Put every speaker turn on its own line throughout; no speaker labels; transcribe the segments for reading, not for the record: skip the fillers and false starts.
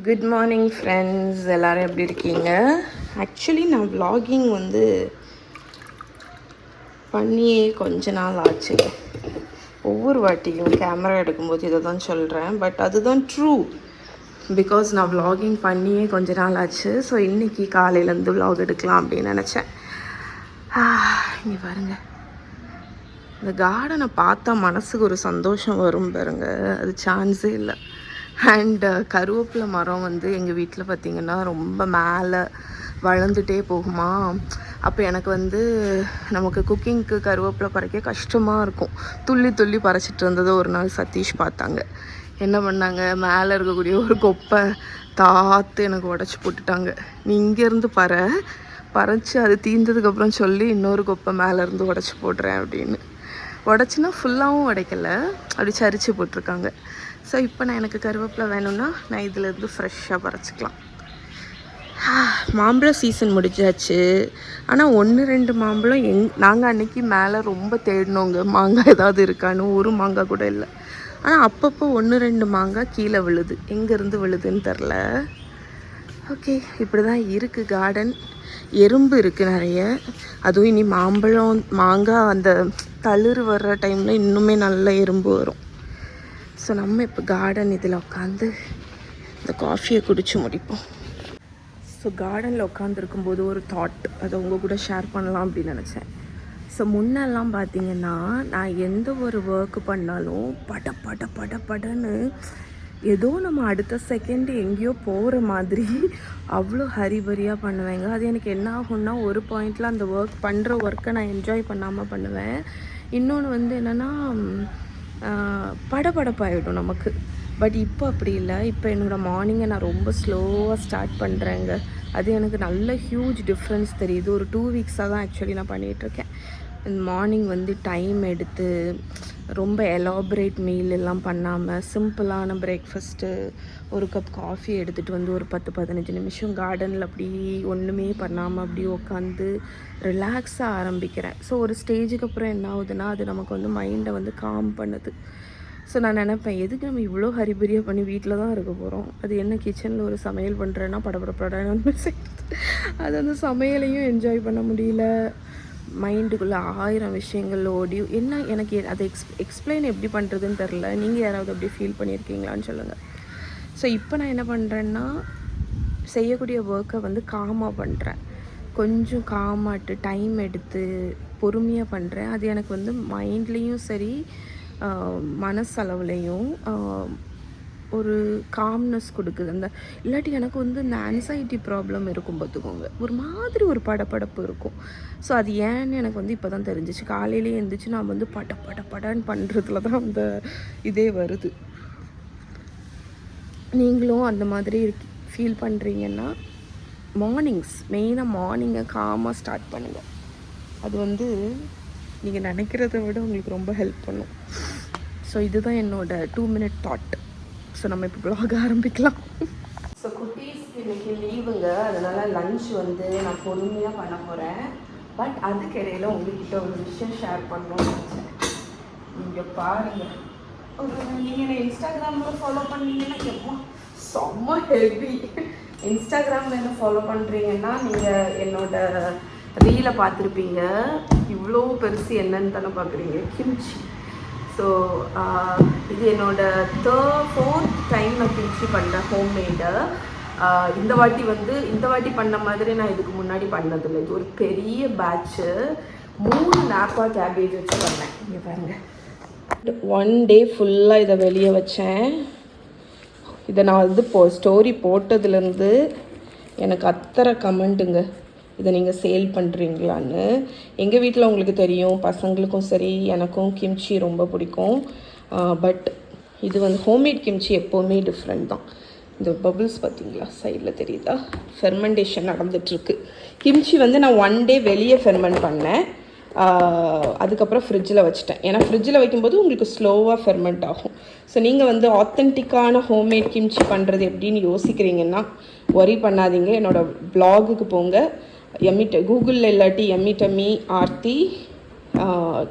Good morning friends, எல்லோரும் எப்படி இருக்கீங்க? ஆக்சுவலி நான் vlogging பண்ணியே கொஞ்ச நாள் ஆச்சுங்க. ஒவ்வொரு வாட்டியும் கேமரா எடுக்கும்போது இதை தான் சொல்கிறேன், பட் அதுதான் ட்ரூ. பிகாஸ் நான் vlogging பண்ணியே கொஞ்ச நாள் ஆச்சு. ஸோ இன்றைக்கி காலையிலேருந்து vlog எடுக்கலாம் அப்படின்னு நினச்சேன். இங்கே பாருங்கள், இந்த கார்டனை பார்த்தா மனசுக்கு ஒரு சந்தோஷம் வரும் பாருங்க, அது சான்ஸே இல்லை. அண்டு கருவேப்பிலை மரம் எங்கள் வீட்டில் பார்த்திங்கன்னா ரொம்ப மேலே வளர்ந்துட்டே போகுமா. அப்போ எனக்கு நமக்கு குக்கிங்க்கு கருவேப்பிலை பறிக்க கஷ்டமாக இருக்கும். துள்ளி துள்ளி பறிச்சிட்டு இருந்ததை ஒரு நாள் சதீஷ் பார்த்தாங்க. என்ன பண்ணாங்க, மேலே இருக்கக்கூடிய ஒரு கொப்பை தாத்து எனக்கு உடச்சி போட்டுட்டாங்க. நீ இங்கேருந்து பறிச்சு அது தீர்ந்ததுக்கப்புறம் சொல்லி இன்னொரு கொப்பை மேலேருந்து உடச்சி போடுறேன் அப்படின்னு. உடச்சின்னா ஃபுல்லாகவும் உடைக்கலை, அப்படி சரிச்சு போட்டிருக்காங்க. ஸோ இப்போ எனக்கு கருவேப்பிலை வேணும்னா நான் இதிலேருந்து ஃப்ரெஷ்ஷாக பறிச்சிக்கலாம். மாம்பழம் சீசன் முடிஞ்சாச்சு. ஆனால் 1-2 மாம்பழம் நாங்கள் அன்றைக்கி மேலே ரொம்ப தேடினோங்க, மாங்காய் ஏதாவது இருக்கான்னு. ஒரு மாங்காய் கூட இல்லை. ஆனால் அப்பப்போ 1-2 மாங்காய் கீழே விழுது. எங்கேருந்து விழுதுன்னு தெரில. ஓகே, இப்படி தான் இருக்குது கார்டன். எறும்பு இருக்குது நிறைய. அதுவும் இனி மாம்பழம் மாங்காய் அந்த தளிர் வர்ற டைமில் இன்னுமே நல்ல எறும்பு வரும். ஸோ நம்ம இப்போ கார்டன் இதில் உட்காந்து இந்த காஃபியை குடித்து முடிப்போம். ஸோ கார்டனில் உட்காந்துருக்கும்போது ஒரு தாட், அதை உங்கள் கூட ஷேர் பண்ணலாம் அப்படின்னு நினச்சேன். ஸோ முன்னெல்லாம் பார்த்திங்கன்னா நான் எந்த ஒரு ஒர்க்கு பண்ணாலும் படன்னு ஏதோ நம்ம அடுத்த செகண்ட் எங்கேயோ போகிற மாதிரி அவ்வளோ ஹரிபரியாக பண்ணுவேங்க. அது எனக்கு என்ன ஆகும்னா, ஒரு பாயிண்டில் அந்த ஒர்க்கை நான் என்ஜாய் பண்ணாமல் பண்ணுவேன். இன்னொன்று என்னென்னா படபடப்பாயிடும் நமக்கு. பட் இப்போ அப்படி இல்லை. இப்போ என்னோடய மார்னிங்கை நான் ரொம்ப ஸ்லோவாக ஸ்டார்ட் பண்ணுறேங்க. அது எனக்கு நல்ல ஹியூஜ் டிஃப்ரென்ஸ் தெரியுது. ஒரு 2 வீக்ஸாக தான் ஆக்சுவலி நான் பண்ணிகிட்ருக்கேன். மார்னிங் டைம் எடுத்து ரொம்ப எலாபரேட் மீல் எல்லாம் பண்ணாமல் சிம்பிளான பிரேக்ஃபாஸ்ட்டு, ஒரு கப் காஃபி எடுத்துகிட்டு ஒரு 10-15 நிமிஷம் கார்டனில் அப்படி ஒன்றுமே பண்ணாமல் அப்படியே உட்காந்து ரிலாக்ஸாக ஆரம்பிக்கிறேன். ஸோ ஒரு ஸ்டேஜுக்கு அப்புறம் என்ன ஆகுதுன்னா, அது நமக்கு மைண்டை காம் பண்ணுது. ஸோ நான் நினைப்பேன், எதுக்கு நம்ம இவ்வளோ ஹரிபரியாக பண்ணி வீட்டில் தான் இருக்க போகிறோம், அது என்ன கிச்சனில் ஒரு சமையல் பண்ணுறேன்னா படப்படப்படன்னு செய்யுது. அது சமையலையும் என்ஜாய் பண்ண முடியல. மைண்டுக்குள்ளே 1000 விஷயங்கள் ஓடி என்ன எனக்கு அதை எக்ஸ்பிளைன் எப்படி பண்ணுறதுன்னு தெரில. நீங்கள் யாராவது அப்படி ஃபீல் பண்ணியிருக்கீங்களான்னு சொல்லுங்கள். ஸோ இப்போ நான் என்ன பண்ணுறேன்னா, செய்யக்கூடிய ஒர்க்கை காமாக பண்ணுறேன். கொஞ்சம் காமாட்டு டைம் எடுத்து பொறுமையாக பண்ணுறேன். அது எனக்கு மைண்ட்லேயும் சரி மனசளவுலேயும் ஒரு காம்னஸ் கொடுக்குது. இல்லாட்டி எனக்கு இந்த ஆன்சைட்டி ப்ராப்ளம் இருக்கும் பார்த்துக்கோங்க, ஒரு மாதிரி ஒரு படப்படப்பு இருக்கும். ஸோ அது ஏன்னு எனக்கு இப்போ தான் தெரிஞ்சிச்சு. காலையிலே எழுந்திரிச்சு நான் படன்னு பண்ணுறதுல தான் அந்த இதே வருது. நீங்களும் அந்த மாதிரி ஃபீல் பண்ணுறீங்கன்னா மெயினாக மார்னிங்கை காமாக ஸ்டார்ட் பண்ணுங்கள். அது நீங்கள் நினைக்கிறத விட உங்களுக்கு ரொம்ப ஹெல்ப் பண்ணும். ஸோ இதுதான் என்னோடய 2 minute தாட். ஸோ நம்ம இப்போ vlog ஆரம்பிக்கலாம். ஸோ குட்டீஸ்க்கு இன்றைக்கி லீவுங்க, அதனால் லன்ச் நான் பொறுமையாக பண்ண போகிறேன். பட் அதுக்கிடையில் உங்கள்கிட்ட ஒரு விஷயம் ஷேர் பண்ணணும்னு நினச்சேன். நீங்கள் பாருங்கள், நீங்கள் என்னை இன்ஸ்டாகிராமில் ஃபாலோ பண்ணீங்கன்னா செம்ம ஹெவி. இன்ஸ்டாகிராமில் என்ன ஃபாலோ பண்ணுறீங்கன்னா நீங்கள் என்னோடய ரீலை பார்த்துருப்பீங்க. இவ்வளோ பெருசு என்னன்னு தானே பார்க்குறீங்க, கிம்ச்சி. ஸோ இது என்னோடய 4th டைம் நான் கிம்ச்சி பண்ணுறேன், ஹோம்மேடு. இந்த வாட்டி பண்ண மாதிரி நான் இதுக்கு முன்னாடி பண்ணதில்லை. இது ஒரு பெரிய பேட்ச்சு, 3 நாப்பா கேபேஜ் வச்சு பண்ணேன். இங்கே பாருங்கள், 1 day ஃபுல்லாக இதை வெளியே வச்சேன். இதை நான் ஸ்டோரி போட்டதுலேருந்து எனக்கு அத்தனை கமெண்ட்டுங்க, இதை நீங்கள் சேல் பண்ணுறீங்களான்னு. எங்கள் வீட்டில் உங்களுக்கு தெரியும், பசங்களுக்கும் சரி எனக்கும் கிம்ச்சி ரொம்ப பிடிக்கும். பட் இது ஹோம்மேட் கிம்ச்சி எப்போவுமே டிஃப்ரெண்ட் தான். இந்த பபுள்ஸ் பார்த்தீங்களா, சைடில் தெரியுதா, ஃபெர்மெண்டேஷன் நடந்துகிட்ருக்கு. கிம்ச்சி நான் 1 day வெளியே ஃபெர்மெண்ட் பண்ணேன். அதுக்கப்புறம் ஃப்ரிட்ஜில் வச்சுட்டேன். ஏன்னா ஃப்ரிட்ஜில் வைக்கும்போது உங்களுக்கு ஸ்லோவாக ஃபெர்மெண்ட் ஆகும். ஸோ நீங்கள் ஆத்தென்டிக்கான ஹோம்மேட் கிம்ச்சி பண்ணுறது எப்படின்னு யோசிக்கிறீங்கன்னா ஒரி பண்ணாதீங்க. என்னோடய ப்ளாகுக்கு போங்க, கூகுளில் இல்லாட்டி எம்மி டம்மி ஆர்த்தி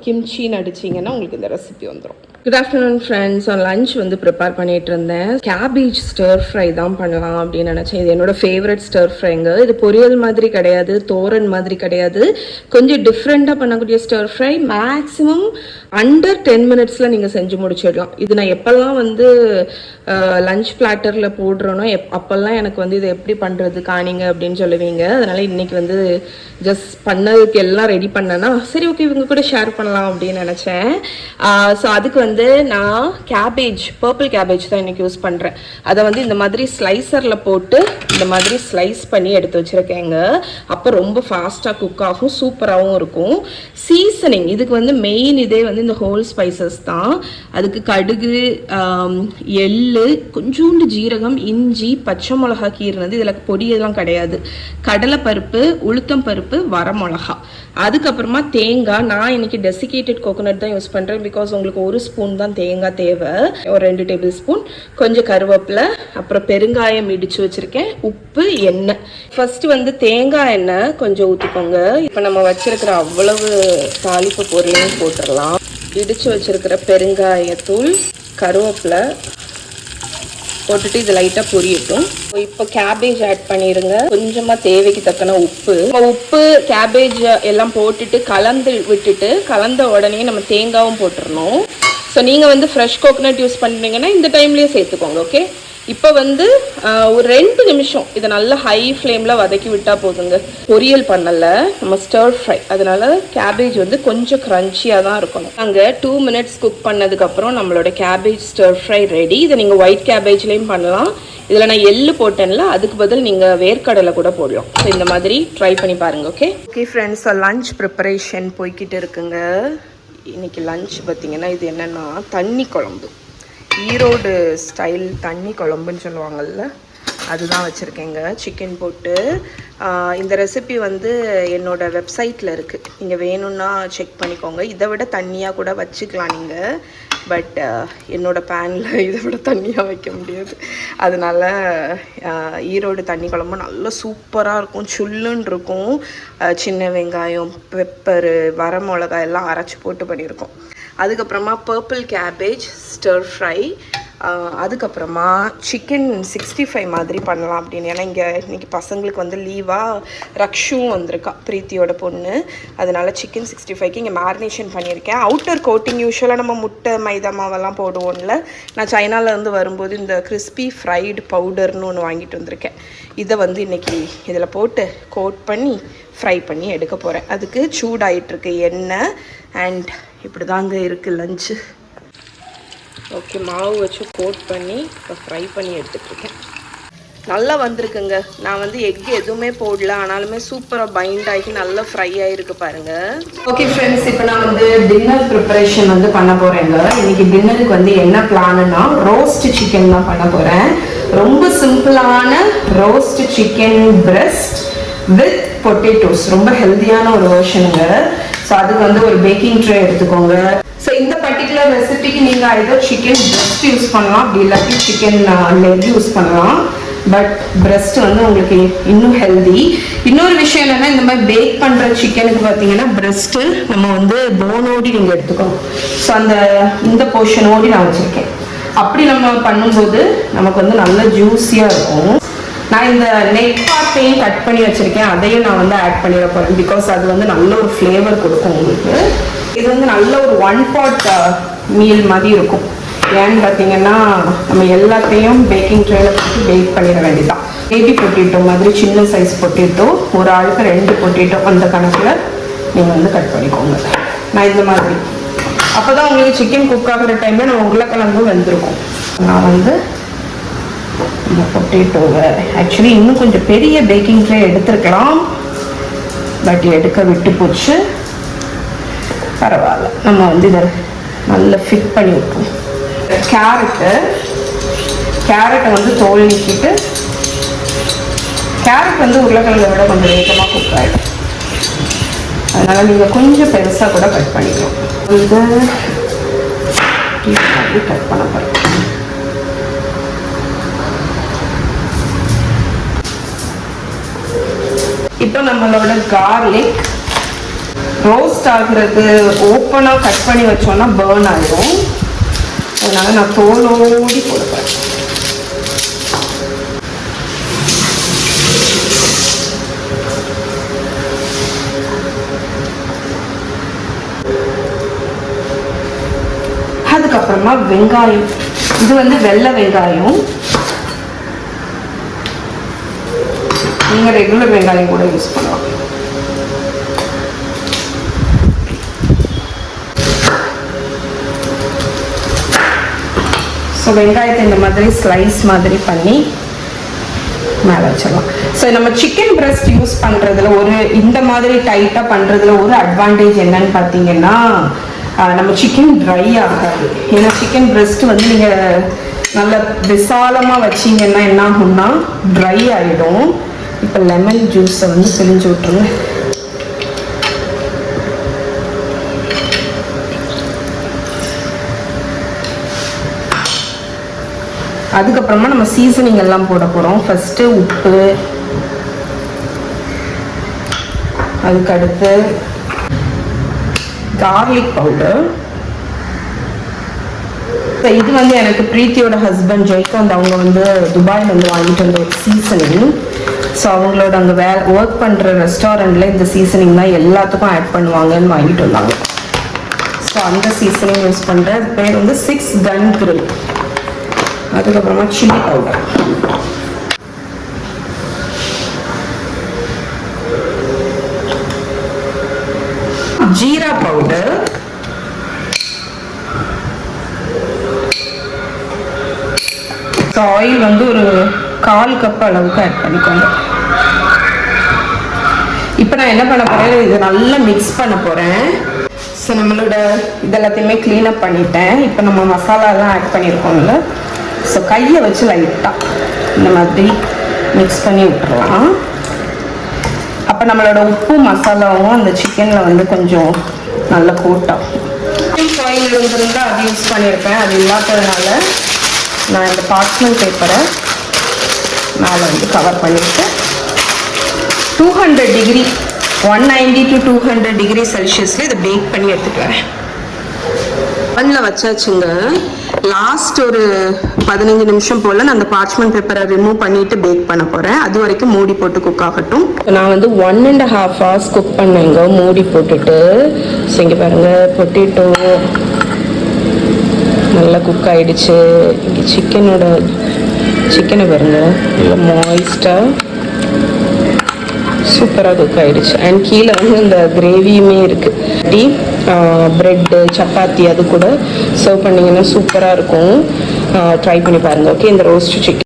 கிம்ச்சின்னு அடிச்சிங்கன்னா உங்களுக்கு இந்த ரெசிபி வந்துடும். Good afternoon friends. லஞ்ச் வந்து ப்ரிப்பேர் பண்ணிட்டு இருந்தேன். கேபேஜ் ஸ்டர் ஃப்ரை தான் பண்ணலாம் அப்படின்னு நினச்சேன். இது என்னோட ஃபேவரட் ஸ்டர் ஃப்ரைங்க. இது பொரியல் மாதிரி கிடையாது, தோரன் மாதிரி கிடையாது, கொஞ்சம் டிஃப்ரெண்ட்டாக பண்ணக்கூடிய ஸ்டர் ஃப்ரை. மேக்ஸிமம் அண்டர் 10 மினிட்ஸில் நீங்கள் செஞ்சு முடிச்சிடலாம். இது நான் எப்போல்லாம் வந்து லஞ்ச் பிளாட்டரில் போடுறேனோ அப்போல்லாம் எனக்கு வந்து இதை எப்படி பண்ணுறது காணிங்க அப்படின்னு சொல்லுவீங்க. அதனால் இன்றைக்கி வந்து ஜஸ்ட் பண்ணதுக்கு எல்லாம் ரெடி பண்ணேன்னா சரி ஓகே இவங்க கூட ஷேர் பண்ணலாம் அப்படின்னு நினச்சேன். ஸோ அதுக்கு வந்து நான் பர்பிள் கேபேஜ் தான் இன்றைக்கி யூஸ் பண்ணுறேன். அதை வந்து இந்த மாதிரி ஸ்லைசரில் போட்டு இந்த மாதிரி ஸ்லைஸ் பண்ணி எடுத்து வச்சுருக்கேங்க. அப்போ ரொம்ப ஃபாஸ்ட்டாக குக் ஆகும், சூப்பராகவும் இருக்கும். சீசனிங் இதுக்கு வந்து மெயின் இதே வந்து இந்த ஹோல் ஸ்பைசஸ் தான். அதுக்கு கடுகு, எள்ளு, கொஞ்சோண்டு ஜீரகம், இஞ்சி, பச்சை மிளகா கீறினது, இதில் பொடியெல்லாம் கிடையாது, கடலைப்பருப்பு, உளுத்தம் பருப்பு, வரமிளகா, அதுக்கப்புறமா தேங்காய். நான் இன்னைக்கு டெசிகேட்டட் கோகோனட் தான் யூஸ் பண்ணுறேன். பிகாஸ் உங்களுக்கு 1 ஸ்பூன் தான் தேங்காய் தேவை. ஒரு 2 டேபிள் ஸ்பூன், கொஞ்சம் கருவேப்பிலை, அப்புறம் பெருங்காயம் இடித்து வச்சுருக்கேன், உப்பு, எண்ணெய். ஃபர்ஸ்ட் வந்து தேங்காய் எண்ணெய் கொஞ்சம் ஊற்றிக்கோங்க. இப்போ நம்ம வச்சிருக்கிற அவ்வளவு தாளிப்பு பொருளையும் போட்டுடலாம். இடித்து வச்சிருக்கிற பெருங்காயத்தூள், கருவேப்பிலை போட்டுட்டு இது லைட்டாக பொரியட்டும். இப்போ கேபேஜ் ஆட் பண்ணிடுங்க. கொஞ்சமாக தேவைக்கு தக்கன உப்பு கேபேஜ் எல்லாம் போட்டுட்டு கலந்த உடனே நம்ம தேங்காயும் போட்டுடணும். ஸோ நீங்கள் வந்து ஃப்ரெஷ் கோகோனட் யூஸ் பண்ணுறீங்கன்னா இந்த டைம்லேயே சேர்த்துக்கோங்க. ஓகே, இப்போ வந்து ஒரு 2 நிமிஷம் இதை நல்லா ஹை ஃப்ளேமில் வதக்கி விட்டால் போதுங்க. பொரியல் பண்ணலை, நம்ம ஸ்டர் ஃப்ரை, அதனால கேபேஜ் வந்து கொஞ்சம் க்ரன்ச்சியாக தான் இருக்கணும். நாங்கள் 2 மினிட்ஸ் குக் பண்ணதுக்கப்புறம் நம்மளோட கேபேஜ் ஸ்டர் ஃப்ரை ரெடி. இதை நீங்கள் ஒயிட் கேபேஜ்லேயும் பண்ணலாம். இதில் நான் எள்ளு போட்டேன்ல, அதுக்கு பதில் நீங்கள் வேர்க்கடலை கூட போடலாம். ஸோ இந்த மாதிரி ட்ரை பண்ணி பாருங்கள். ஓகே ஃப்ரெண்ட்ஸ், லஞ்ச் ப்ரிப்பரேஷன் போய்கிட்டு இருக்குங்க. இன்றைக்கி லஞ்ச் பார்த்திங்கன்னா இது என்னென்னா தண்ணி குழம்பு, ஈரோடு ஸ்டைல் தண்ணி குழம்புன்னு சொல்லுவாங்கள்ல, அதுதான் வச்சுருக்கேங்க. சிக்கன் போட்டு இந்த ரெசிபி வந்து என்னோடய வெப்சைட்டில் இருக்குது, நீங்கள் வேணும்னா செக் பண்ணிக்கோங்க. இதை விட தண்ணியாக கூட வச்சுக்கலாம் நீங்கள், பட் என்னோடய பேனில் இதை விட தண்ணியாக வைக்க முடியாது. அதனால் ஈரோடு தண்ணி குழம்பு நல்லா சூப்பராக இருக்கும், சுல்லுன்னு இருக்கும். சின்ன வெங்காயம், பெப்பரு, வரமிளகாய் எல்லாம் அரைச்சி போட்டு பண்ணியிருக்கோம். அதுக்கப்புறமா பர்பிள் கேபேஜ் ஸ்டர் ஃப்ரை, அதுக்கப்புறமா சிக்கன் 65 மாதிரி பண்ணலாம் அப்படின்னு. ஏன்னா இன்றைக்கி பசங்களுக்கு வந்து லீவாக ரக்ஷும் வந்திருக்கா, பிரீத்தியோட பொண்ணு. அதனால் சிக்கன் 65க்கு இங்கே மேரினேஷன் பண்ணியிருக்கேன். அவுட்டர் கோட்டிங் யூஸ்வலாக நம்ம முட்டை மைதா மாவெல்லாம் போடுவோம்ல, நான் சைனாவிலேருந்து வரும்போது இந்த கிறிஸ்பி ஃப்ரைடு பவுடர்னு ஒன்று வாங்கிட்டு வந்திருக்கேன். இதை வந்து இன்றைக்கி இதில் போட்டு கோட் பண்ணி ஃப்ரை பண்ணி எடுக்க போகிறேன். அதுக்கு சூடாயிட்ருக்கு எண்ணெய். அண்ட் இப்படி தாங்க இருக்குது லஞ்சு. ஓகே, மாவு வச்சு கோட் பண்ணி இப்போ ஃப்ரை பண்ணி எடுத்துகிட்ருக்கேன். நல்லா வந்திருக்குங்க. நான் வந்து எக் எதுவுமே போடல, ஆனாலுமே சூப்பராக பைண்ட் ஆகி நல்லா ஃப்ரை ஆகிருக்கு பாருங்கள். ஓகே ஃப்ரெண்ட்ஸ், இப்போ நான் வந்து டின்னர் ப்ரிப்பரேஷன் வந்து பண்ண போகிறேங்க. இன்றைக்கி டின்னருக்கு வந்து என்ன பிளானுன்னா ரோஸ்ட் சிக்கன் தான் பண்ண போகிறேன். ரொம்ப சிம்பிளான roast chicken breast with potatoes, ரொம்ப ஹெல்த்தியான ஒரு வெர்ஷனுங்க. ஸோ அதுக்கு வந்து ஒரு பேக்கிங் ட்ரே எடுத்துக்கோங்க. ஸோ இந்த பர்டிகுலர் ரெசிபிக்கு நீங்கள் either சிக்கன் பிரெஸ்ட் யூஸ் பண்ணலாம், அப்படி இல்லாட்டி சிக்கன் லெக் யூஸ் பண்ணலாம். பட் பிரெஸ்ட் வந்து உங்களுக்கு இன்னும் ஹெல்தி. இன்னொரு விஷயம் என்னென்னா, இந்த மாதிரி பேக் பண்ணுற சிக்கனுக்கு பார்த்தீங்கன்னா பிரெஸ்ட்டு நம்ம வந்து போனோடி நீங்கள் எடுத்துக்கணும். ஸோ இந்த போர்ஷனோடி நான் வச்சுருக்கேன். அப்படி நம்ம பண்ணும்போது நமக்கு வந்து நல்ல ஜூஸியாக இருக்கும். நான் இந்த நெக் பார்ட்டையும் கட் பண்ணி வச்சுருக்கேன், அதையும் நான் வந்து ஆட் பண்ணிட போகிறேன். பிகாஸ் அது வந்து நல்ல ஒரு ஃப்ளேவர் கொடுக்கும் உங்களுக்கு. இது வந்து நல்ல ஒரு 1 pot மீல் மாதிரி இருக்கும். ஏன்னு பார்த்தீங்கன்னா நம்ம எல்லாத்தையும் பேக்கிங் ட்ரேல போட்டு பேக் பண்ணிட வேண்டியதான். பேபி பொட்டேட்டோ மாதிரி சின்ன சைஸ் பொட்டேட்டோ, ஒரு ஆளுக்கு 2 பொட்டேட்டோ அந்த கணக்கில் நீங்கள் வந்து கட் பண்ணிக்கோங்க. நான் இந்த மாதிரி அப்போ தான் உங்களுக்கு சிக்கன் குக் ஆகிற டைமில் நம்ம உருளைக்கிழங்கும் வெந்திருக்கும். நான் வந்து இந்த பொட்டேட்டோவை ஆக்சுவலி இன்னும் கொஞ்சம் பெரிய பேக்கிங் ட்ரே எடுத்துருக்கலாம், பட் எடுக்க விட்டு போச்சு. பரவாயில்ல, நம்ம வந்து இதை நல்லா ஃபிட் பண்ணி விட்டுருவோம். கேரட்டை வந்து தோல் நீக்கிட்டு, கேரட் வந்து உருளைக்கிழங்கை விட கொஞ்சம் வேகமாக குக் ஆகிடும். அதனால் நீங்கள் கொஞ்சம் பெருசாக கூட கட் பண்ணிக்கலாம். வந்து கட் பண்ண போகிறேன். இப்போ நம்மளோட கார்லிக் ரோஸ்ட் ஆகுறது ஓப்பனாக கட் பண்ணி வச்சோன்னா பேர்ன் ஆகிடும். அதனால் நான் தோலோடி போடுறேன். அதுக்கப்புறமா வெங்காயம், இது வந்து வெள்ளை வெங்காயம், நீங்கள் ரெகுலர் வெங்காயம் கூட யூஸ் பண்ணலாம். ஸோ வெங்காயத்தை இந்த மாதிரி ஸ்லைஸ் மாதிரி பண்ணி மேலே வச்சிடலாம். ஸோ நம்ம சிக்கன் பிரெஸ்ட் யூஸ் பண்ணுறதுல இந்த மாதிரி டைட்டாக பண்ணுறதுல ஒரு அட்வான்டேஜ் என்னன்னு பார்த்தீங்கன்னா, நம்ம சிக்கன் ட்ரை ஆகாது. ஏன்னா சிக்கன் பிரெஸ்ட் வந்து நீங்கள் நல்ல விசாலமாக வச்சிங்கன்னா என்ன ஆகும்னா ட்ரை ஆகிடும். இப்போ லெமன் ஜூஸை வந்து பிழிஞ்சு விட்டுருங்க. அதுக்கப்புறமா நம்ம சீசனிங் எல்லாம் போட போகிறோம். ஃபஸ்ட்டு உப்பு, அதுக்கடுத்து கார்லிக் பவுடர். இது வந்து எனக்கு பிரீத்தியோட ஹஸ்பண்ட் ஜெய்காந்த் அவங்க வந்து துபாயிலேருந்து வாங்கிட்டு வந்த ஒரு சீசனிங். ஸோ அவங்களோட அங்கே ஒர்க் பண்ணுற ரெஸ்டாரண்ட்டில் இந்த சீசனிங் தான் எல்லாத்துக்கும் ஆட் பண்ணுவாங்கன்னு வாங்கிட்டு வந்தாங்க. ஸோ அந்த சீசனிங் யூஸ் பண்ணுறேன். அது பேர் வந்து 6 கன் கிரில். அதுக்கப்புறமா chilli powder, jeera powder, oil வந்து ஒரு 1/4 கப் அளவுக்கு ஆட் பண்ணிக்கோங்க. இப்போ நான் என்ன பண்ண போறேன், இதை நல்லா மிக்ஸ் பண்ண போறேன். ஸோ நம்மளோட இதெல்லாத்தையுமே க்ளீன் அப் பண்ணிட்டேன். இப்போ நம்ம மசாலாலாம் ஆட் பண்ணியிருக்கோம்ல, ஸோ கையை வச்சு லைட்டாக இந்த மாதிரி மிக்ஸ் பண்ணி விட்டுறலாம். அப்போ நம்மளோட உப்பு மசாலாவும் அந்த சிக்கனில் வந்து கொஞ்சம் நல்ல கோட்டாகும். ஆயில் இருந்திருந்தால் அது யூஸ் பண்ணியிருப்பேன். அது இல்லாததுனால நான் இந்த பார்ச்மெண்ட் பேப்பரை மேலே வந்து கவர் பண்ணிவிட்டு 200 டிகிரி 190 to 200 டிகிரி செல்சியஸில் இதை பேக் பண்ணி எடுத்துக்கிறேன். அவனில் வச்சாச்சுங்க. லாஸ்ட் ஒரு 15 நிமிஷம் போல் நான் அந்த பார்ச்மெண்ட் பேப்பரை ரிமூவ் பண்ணிவிட்டு பேக் பண்ண போகிறேன். அது வரைக்கும் மூடி போட்டு குக் ஆகட்டும். நான் வந்து 1.5 hours குக் பண்ணேங்க மூடி போட்டுட்டு. ஸோ இங்கே பாருங்கள், பொட்டேட்டோ நல்லா குக் ஆகிடுச்சு. இங்கே சிக்கனை பாருங்கள், நல்லா மாய்ஸ்டாக சூப்பராக குக் ஆகிடுச்சு. அண்ட் கீழே வந்து இந்த கிரேவியுமே இருக்குது. ப்ரெட்டு, சப்பாத்தி அது கூட சர்வ் பண்ணிங்கன்னா சூப்பராக இருக்கும். ட்ரை பண்ணி பாருங்கள். ஓகே, இந்த ரோஸ்ட் சிக்கன்